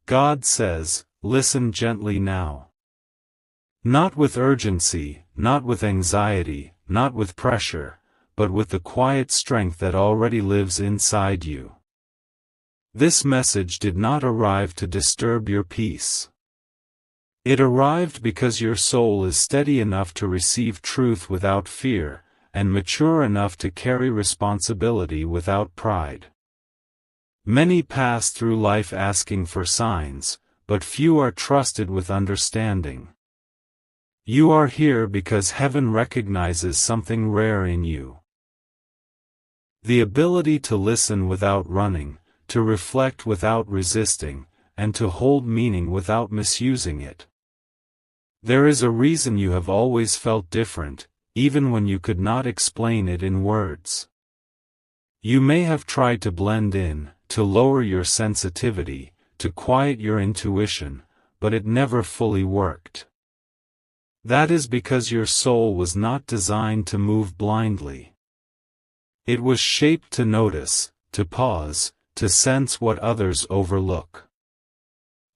God says, listen gently now. Not with urgency, not with anxiety, not with pressure, but with the quiet strength that already lives inside you. This message did not arrive to disturb your peace. It arrived because your soul is steady enough to receive truth without fear, and mature enough to carry responsibility without pride. Many pass through life asking for signs, but few are trusted with understanding. You are here because heaven recognizes something rare in you. The ability to listen without running, to reflect without resisting, and to hold meaning without misusing it. There is a reason you have always felt different, even when you could not explain it in words. You may have tried to blend in, to lower your sensitivity, to quiet your intuition, but it never fully worked. That is because your soul was not designed to move blindly. It was shaped to notice, to pause, to sense what others overlook.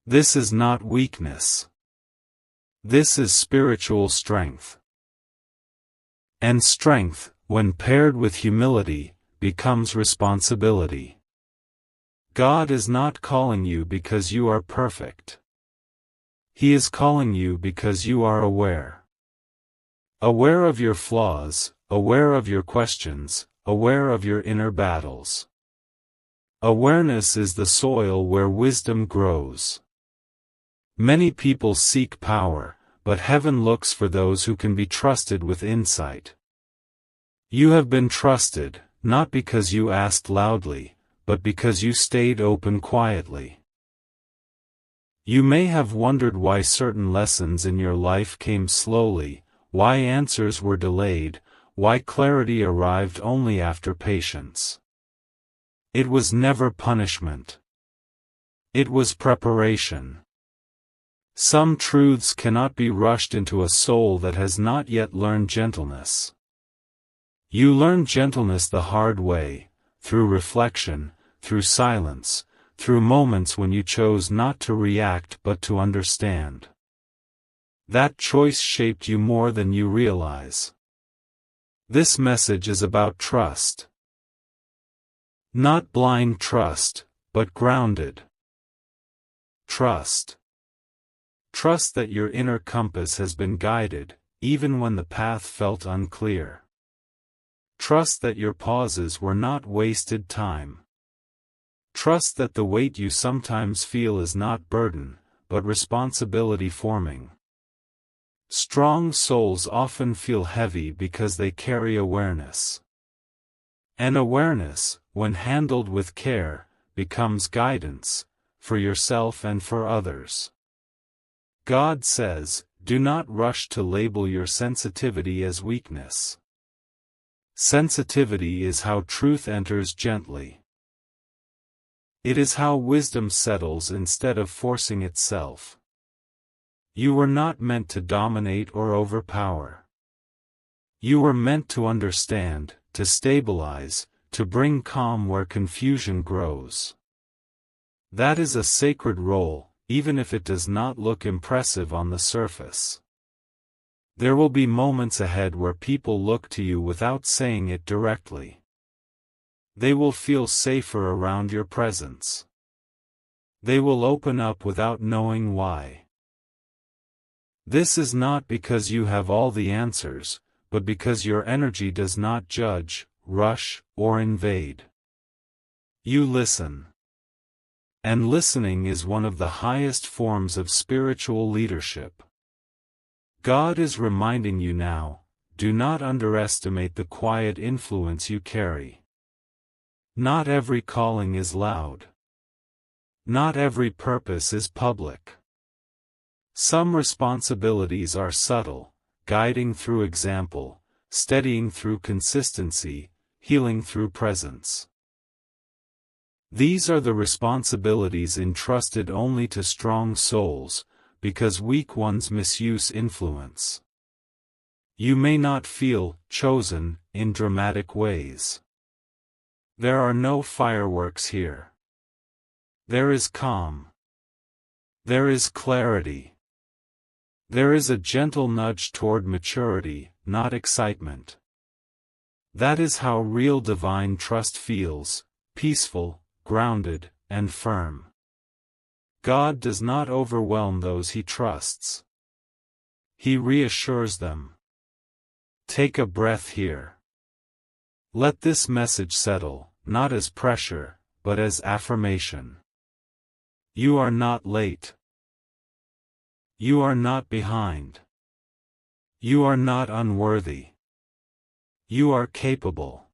This is not weakness. This is spiritual strength. And strength, when paired with humility, becomes responsibility. God is not calling you because you are perfect. He is calling you because you are aware. Aware of your flaws, aware of your questions, aware of your inner battles. Awareness is the soil where wisdom grows. Many people seek power, but heaven looks for those who can be trusted with insight. You have been trusted, not because you asked loudly, but because you stayed open quietly. You may have wondered why certain lessons in your life came slowly, why answers were delayed, why clarity arrived only after patience. It was never punishment. It was preparation. Some truths cannot be rushed into a soul that has not yet learned gentleness. You learn gentleness the hard way, through reflection, through silence, through moments when you chose not to react but to understand. That choice shaped you more than you realize. This message is about trust. Not blind trust, but grounded trust. Trust that your inner compass has been guided, even when the path felt unclear. Trust that your pauses were not wasted time. Trust that the weight you sometimes feel is not burden, but responsibility forming. Strong souls often feel heavy because they carry awareness. And awareness, when handled with care, becomes guidance, for yourself and for others. God says, do not rush to label your sensitivity as weakness. Sensitivity is how truth enters gently. It is how wisdom settles instead of forcing itself. You were not meant to dominate or overpower. You were meant to understand, to stabilize, to bring calm where confusion grows. That is a sacred role, even if it does not look impressive on the surface. There will be moments ahead where people look to you without saying it directly. They will feel safer around your presence. They will open up without knowing why. This is not because you have all the answers, but because your energy does not judge, rush, or invade. You listen. And listening is one of the highest forms of spiritual leadership. God is reminding you now, do not underestimate the quiet influence you carry. Not every calling is loud. Not every purpose is public. Some responsibilities are subtle, guiding through example, steadying through consistency, healing through presence. These are the responsibilities entrusted only to strong souls, because weak ones misuse influence. You may not feel chosen in dramatic ways. There are no fireworks here. There is calm. There is clarity. There is a gentle nudge toward maturity, not excitement. That is how real divine trust feels, peaceful, grounded, and firm. God does not overwhelm those he trusts. He reassures them. Take a breath here. Let this message settle, not as pressure, but as affirmation. You are not late. You are not behind. You are not unworthy. You are capable.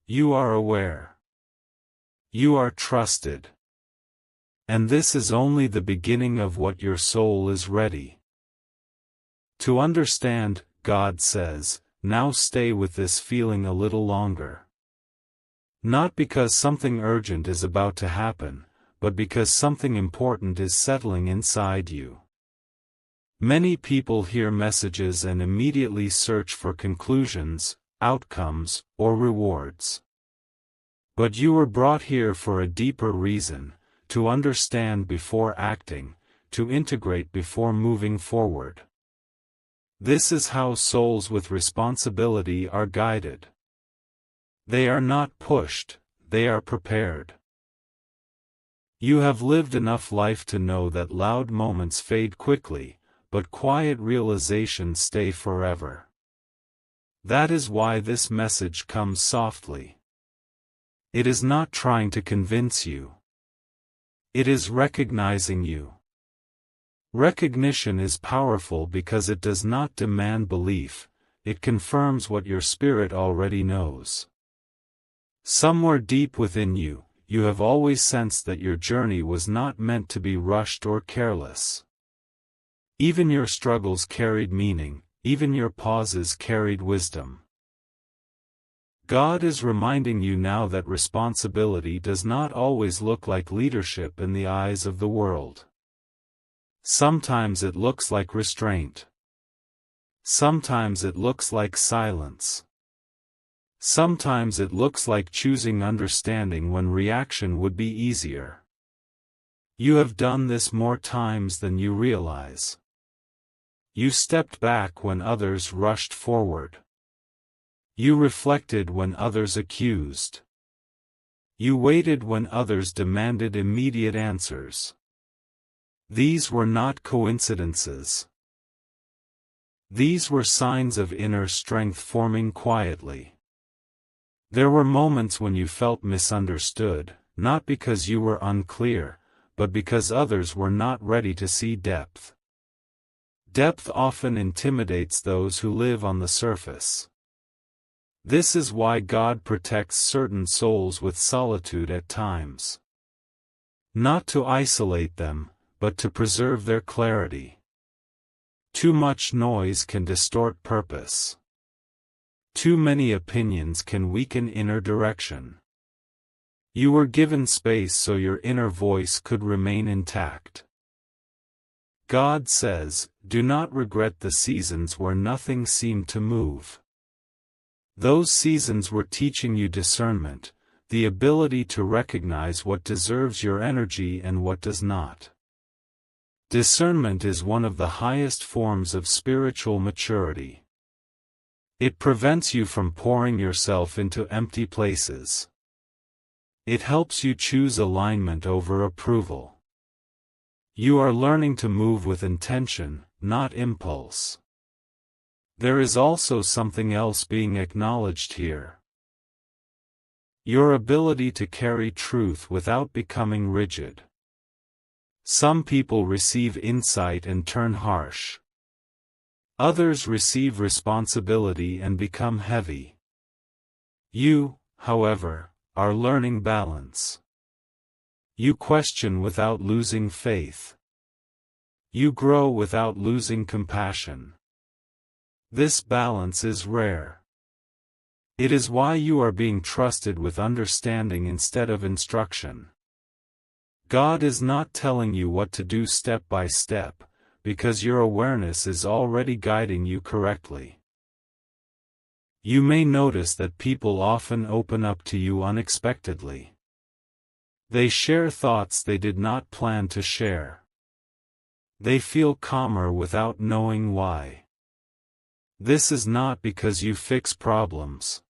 You are aware. You are trusted. And this is only the beginning of what your soul is ready to understand. God says, now stay with this feeling a little longer. Not because something urgent is about to happen, but because something important is settling inside you. Many people hear messages and immediately search for conclusions, outcomes, or rewards. But you were brought here for a deeper reason, to understand before acting, to integrate before moving forward. This is how souls with responsibility are guided. They are not pushed, they are prepared. You have lived enough life to know that loud moments fade quickly, but quiet realizations stay forever. That is why this message comes softly. It is not trying to convince you. It is recognizing you. Recognition is powerful because it does not demand belief, it confirms what your spirit already knows. Somewhere deep within you, you have always sensed that your journey was not meant to be rushed or careless. Even your struggles carried meaning, even your pauses carried wisdom. God is reminding you now that responsibility does not always look like leadership in the eyes of the world. Sometimes it looks like restraint. Sometimes it looks like silence. Sometimes it looks like choosing understanding when reaction would be easier. You have done this more times than you realize. You stepped back when others rushed forward. You reflected when others accused. You waited when others demanded immediate answers. These were not coincidences. These were signs of inner strength forming quietly. There were moments when you felt misunderstood, not because you were unclear, but because others were not ready to see depth. Depth often intimidates those who live on the surface. This is why God protects certain souls with solitude at times. Not to isolate them, but to preserve their clarity. Too much noise can distort purpose. Too many opinions can weaken inner direction. You were given space so your inner voice could remain intact. God says, do not regret the seasons where nothing seemed to move. Those seasons were teaching you discernment, the ability to recognize what deserves your energy and what does not. Discernment is one of the highest forms of spiritual maturity. It prevents you from pouring yourself into empty places. It helps you choose alignment over approval. You are learning to move with intention, not impulse. There is also something else being acknowledged here. Your ability to carry truth without becoming rigid. Some people receive insight and turn harsh. Others receive responsibility and become heavy. You, however, are learning balance. You question without losing faith. You grow without losing compassion. This balance is rare. It is why you are being trusted with understanding instead of instruction. God is not telling you what to do step by step, because your awareness is already guiding you correctly. You may notice that people often open up to you unexpectedly. They share thoughts they did not plan to share. They feel calmer without knowing why. This is not because you fix problems.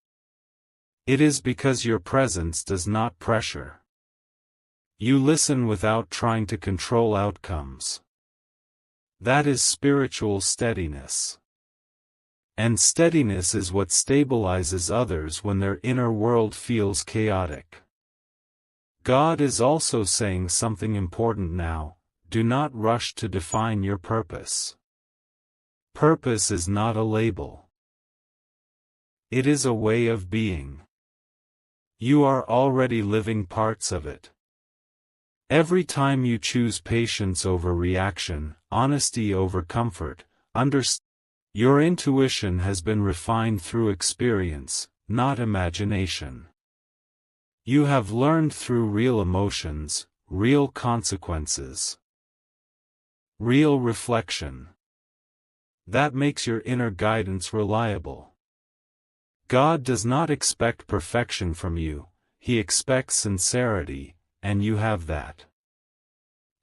It is because your presence does not pressure. You listen without trying to control outcomes. That is spiritual steadiness. And steadiness is what stabilizes others when their inner world feels chaotic. God is also saying something important now: do not rush to define your purpose. Purpose is not a label. It is a way of being. You are already living parts of it. Every time you choose patience over reaction, honesty over comfort, your intuition has been refined through experience, not imagination. You have learned through real emotions, real consequences, real reflection. That makes your inner guidance reliable. God does not expect perfection from you, He expects sincerity, and you have that.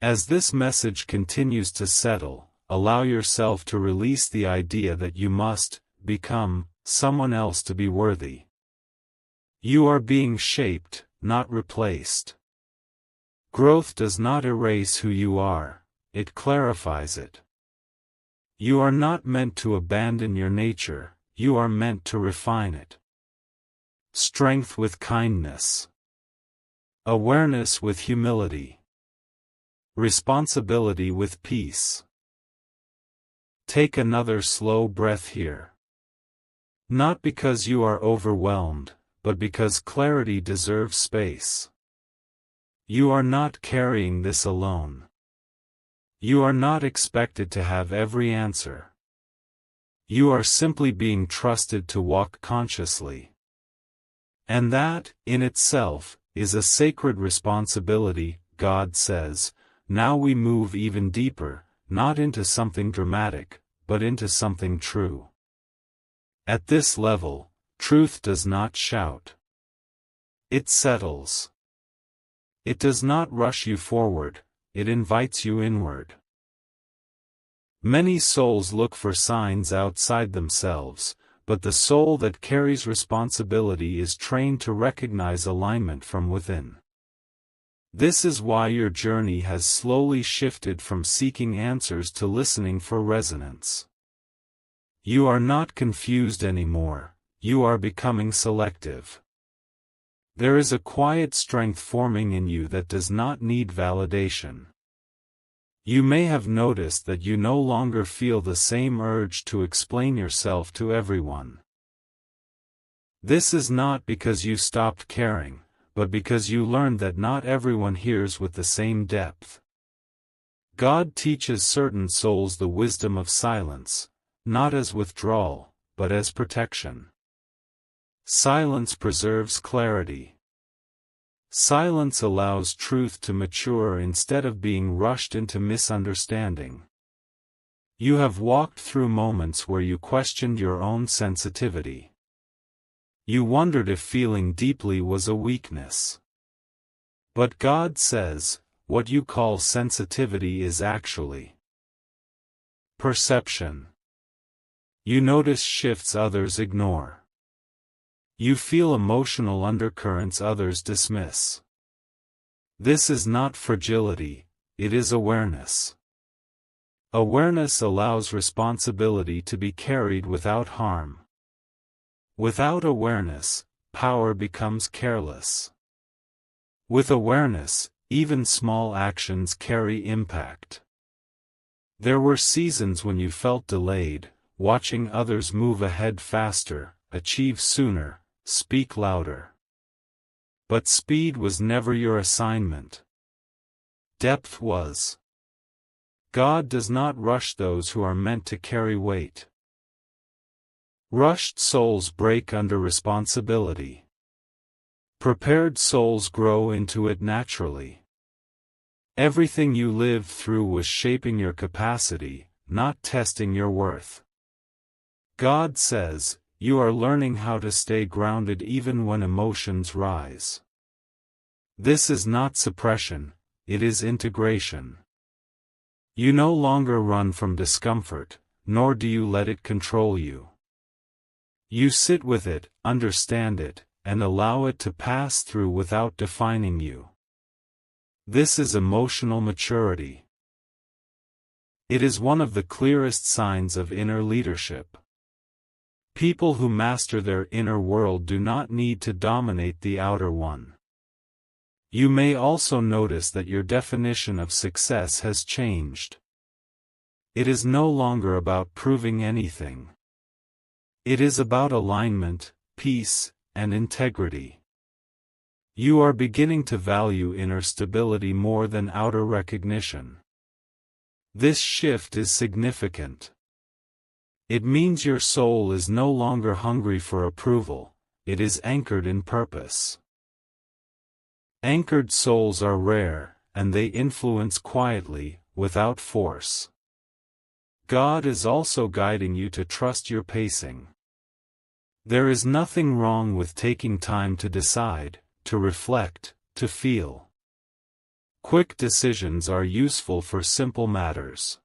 As this message continues to settle, allow yourself to release the idea that you must become someone else to be worthy. You are being shaped, not replaced. Growth does not erase who you are, it clarifies it. You are not meant to abandon your nature, you are meant to refine it. Strength with kindness. Awareness with humility. Responsibility with peace. Take another slow breath here. Not because you are overwhelmed, but because clarity deserves space. You are not carrying this alone. You are not expected to have every answer. You are simply being trusted to walk consciously. And that, in itself, is a sacred responsibility. God says, now we move even deeper, not into something dramatic, but into something true. At this level, truth does not shout. It settles. It does not rush you forward, it invites you inward. Many souls look for signs outside themselves, but the soul that carries responsibility is trained to recognize alignment from within. This is why your journey has slowly shifted from seeking answers to listening for resonance. You are not confused anymore, you are becoming selective. There is a quiet strength forming in you that does not need validation. You may have noticed that you no longer feel the same urge to explain yourself to everyone. This is not because you stopped caring, but because you learned that not everyone hears with the same depth. God teaches certain souls the wisdom of silence, not as withdrawal, but as protection. Silence preserves clarity. Silence allows truth to mature instead of being rushed into misunderstanding. You have walked through moments where you questioned your own sensitivity. You wondered if feeling deeply was a weakness. But God says, what you call sensitivity is actually perception. You notice shifts others ignore. You feel emotional undercurrents others dismiss. This is not fragility, it is awareness. Awareness allows responsibility to be carried without harm. Without awareness, power becomes careless. With awareness, even small actions carry impact. There were seasons when you felt delayed, watching others move ahead faster, achieve sooner, speak louder. But speed was never your assignment. Depth was. God does not rush those who are meant to carry weight. Rushed souls break under responsibility. Prepared souls grow into it naturally. Everything you lived through was shaping your capacity, not testing your worth. God says, you are learning how to stay grounded even when emotions rise. This is not suppression, it is integration. You no longer run from discomfort, nor do you let it control you. You sit with it, understand it, and allow it to pass through without defining you. This is emotional maturity. It is one of the clearest signs of inner leadership. People who master their inner world do not need to dominate the outer one. You may also notice that your definition of success has changed. It is no longer about proving anything. It is about alignment, peace, and integrity. You are beginning to value inner stability more than outer recognition. This shift is significant. It means your soul is no longer hungry for approval, it is anchored in purpose. Anchored souls are rare, and they influence quietly, without force. God is also guiding you to trust your pacing. There is nothing wrong with taking time to decide, to reflect, to feel. Quick decisions are useful for simple matters.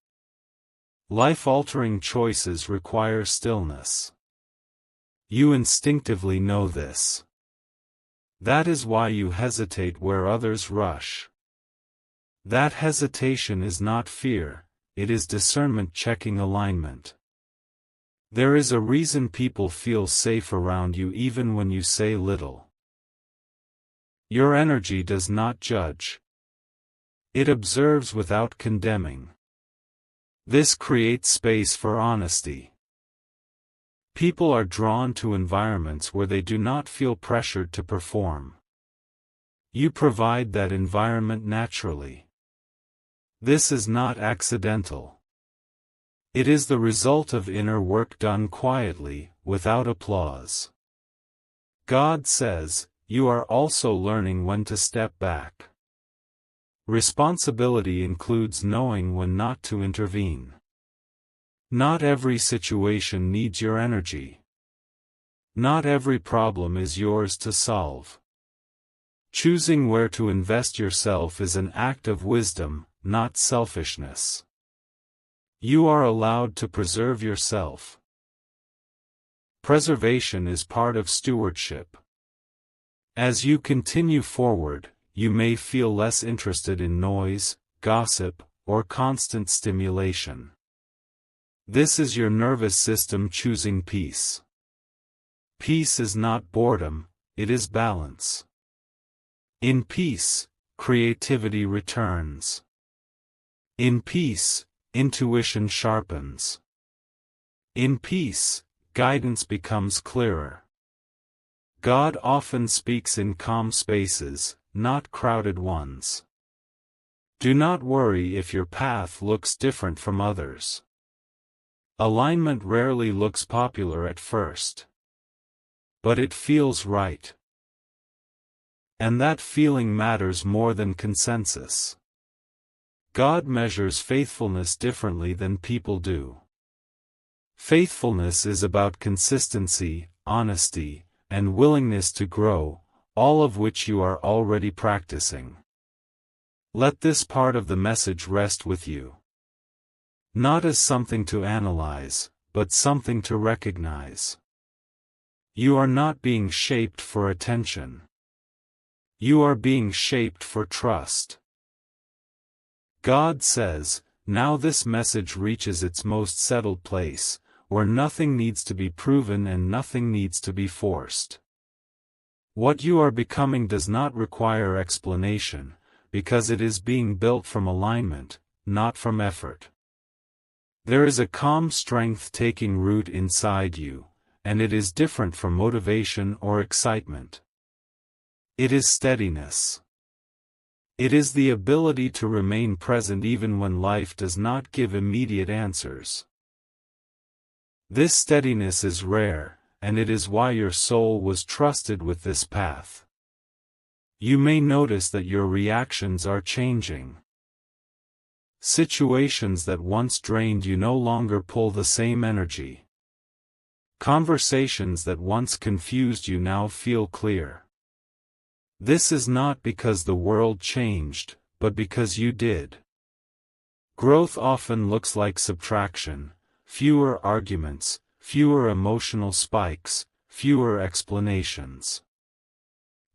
Life-altering choices require stillness. You instinctively know this. That is why you hesitate where others rush. That hesitation is not fear, it is discernment checking alignment. There is a reason people feel safe around you even when you say little. Your energy does not judge. It observes without condemning. This creates space for honesty. People are drawn to environments where they do not feel pressured to perform. You provide that environment naturally. This is not accidental. It is the result of inner work done quietly, without applause. God says, you are also learning when to step back. Responsibility includes knowing when not to intervene. Not every situation needs your energy. Not every problem is yours to solve. Choosing where to invest yourself is an act of wisdom, not selfishness. You are allowed to preserve yourself. Preservation is part of stewardship. As you continue forward, you may feel less interested in noise, gossip, or constant stimulation. This is your nervous system choosing peace. Peace is not boredom, it is balance. In peace, creativity returns. In peace, intuition sharpens. In peace, guidance becomes clearer. God often speaks in calm spaces, not crowded ones. Do not worry if your path looks different from others. Alignment rarely looks popular at first. But it feels right. And that feeling matters more than consensus. God measures faithfulness differently than people do. Faithfulness is about consistency, honesty, and willingness to grow, all of which you are already practicing. Let this part of the message rest with you. Not as something to analyze, but something to recognize. You are not being shaped for attention. You are being shaped for trust. God says, now this message reaches its most settled place, where nothing needs to be proven and nothing needs to be forced. What you are becoming does not require explanation, because it is being built from alignment, not from effort. There is a calm strength taking root inside you, and it is different from motivation or excitement. It is steadiness. It is the ability to remain present even when life does not give immediate answers. This steadiness is rare, and it is why your soul was trusted with this path. You may notice that your reactions are changing. Situations that once drained you no longer pull the same energy. Conversations that once confused you now feel clear. This is not because the world changed, but because you did. Growth often looks like subtraction, fewer arguments, fewer emotional spikes, fewer explanations.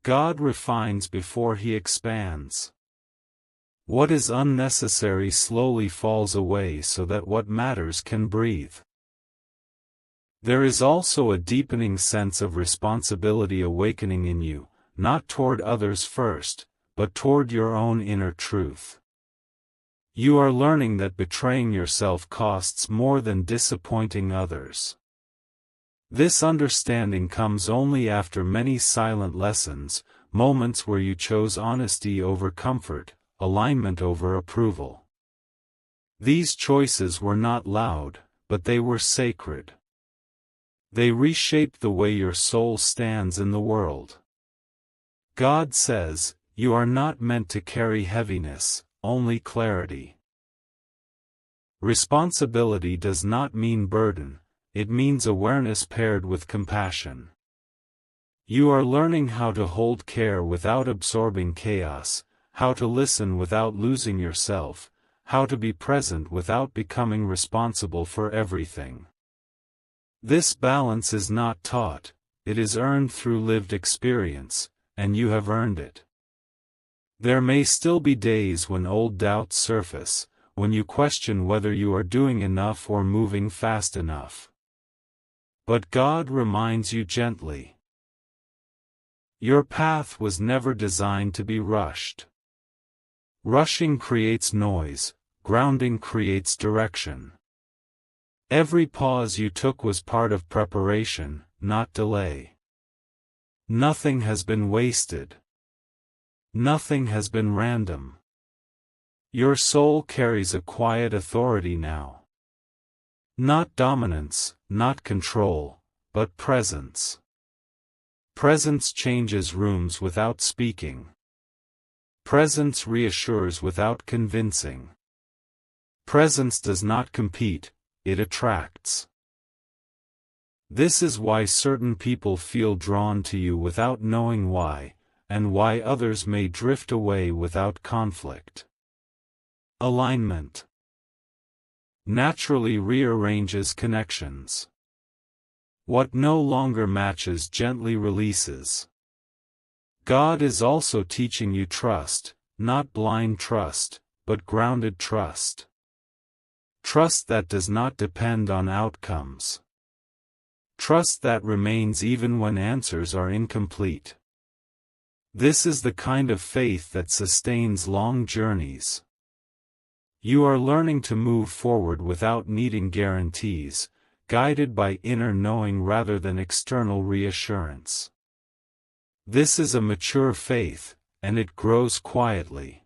God refines before He expands. What is unnecessary slowly falls away so that what matters can breathe. There is also a deepening sense of responsibility awakening in you, not toward others first, but toward your own inner truth. You are learning that betraying yourself costs more than disappointing others. This understanding comes only after many silent lessons, moments where you chose honesty over comfort, alignment over approval. These choices were not loud, but they were sacred. They reshaped the way your soul stands in the world. God says, "You are not meant to carry heaviness, only clarity." Responsibility does not mean burden, it means awareness paired with compassion. You are learning how to hold care without absorbing chaos, how to listen without losing yourself, how to be present without becoming responsible for everything. This balance is not taught, it is earned through lived experience, and you have earned it. There may still be days when old doubts surface, when you question whether you are doing enough or moving fast enough. But God reminds you gently. Your path was never designed to be rushed. Rushing creates noise, grounding creates direction. Every pause you took was part of preparation, not delay. Nothing has been wasted. Nothing has been random. Your soul carries a quiet authority now. Not dominance, not control, but presence. Presence changes rooms without speaking. Presence reassures without convincing. Presence does not compete, it attracts. This is why certain people feel drawn to you without knowing why, and why others may drift away without conflict. Alignment naturally rearranges connections. What no longer matches gently releases. God is also teaching you trust, not blind trust, but grounded trust. Trust that does not depend on outcomes. Trust that remains even when answers are incomplete. This is the kind of faith that sustains long journeys. You are learning to move forward without needing guarantees, guided by inner knowing rather than external reassurance. This is a mature faith, and it grows quietly.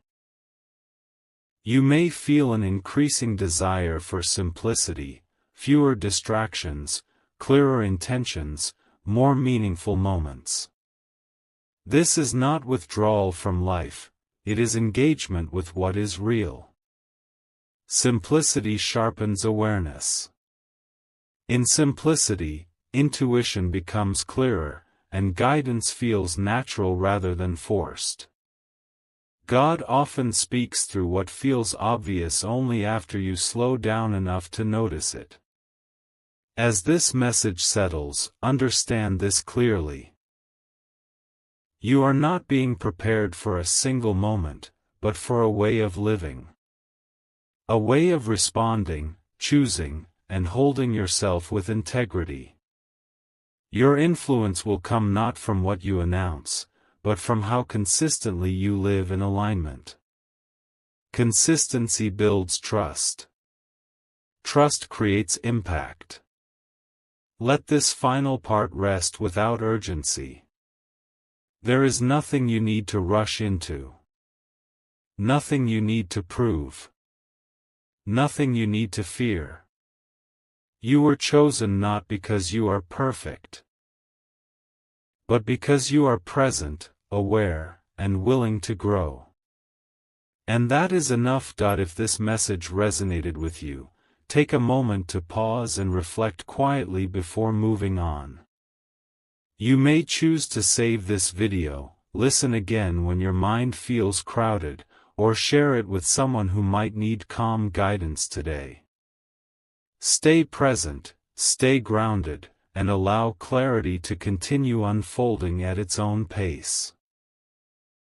You may feel an increasing desire for simplicity, fewer distractions, clearer intentions, more meaningful moments. This is not withdrawal from life, it is engagement with what is real. Simplicity sharpens awareness. In simplicity, intuition becomes clearer, and guidance feels natural rather than forced. God often speaks through what feels obvious only after you slow down enough to notice it. As this message settles, understand this clearly. You are not being prepared for a single moment, but for a way of living. A way of responding, choosing, and holding yourself with integrity. Your influence will come not from what you announce, but from how consistently you live in alignment. Consistency builds trust. Trust creates impact. Let this final part rest without urgency. There is nothing you need to rush into. Nothing you need to prove. Nothing you need to fear. You were chosen not because you are perfect, but because you are present, aware, and willing to grow. And that is enough. If this message resonated with you, take a moment to pause and reflect quietly before moving on. You may choose to save this video, listen again when your mind feels crowded, or share it with someone who might need calm guidance today. Stay present, stay grounded, and allow clarity to continue unfolding at its own pace.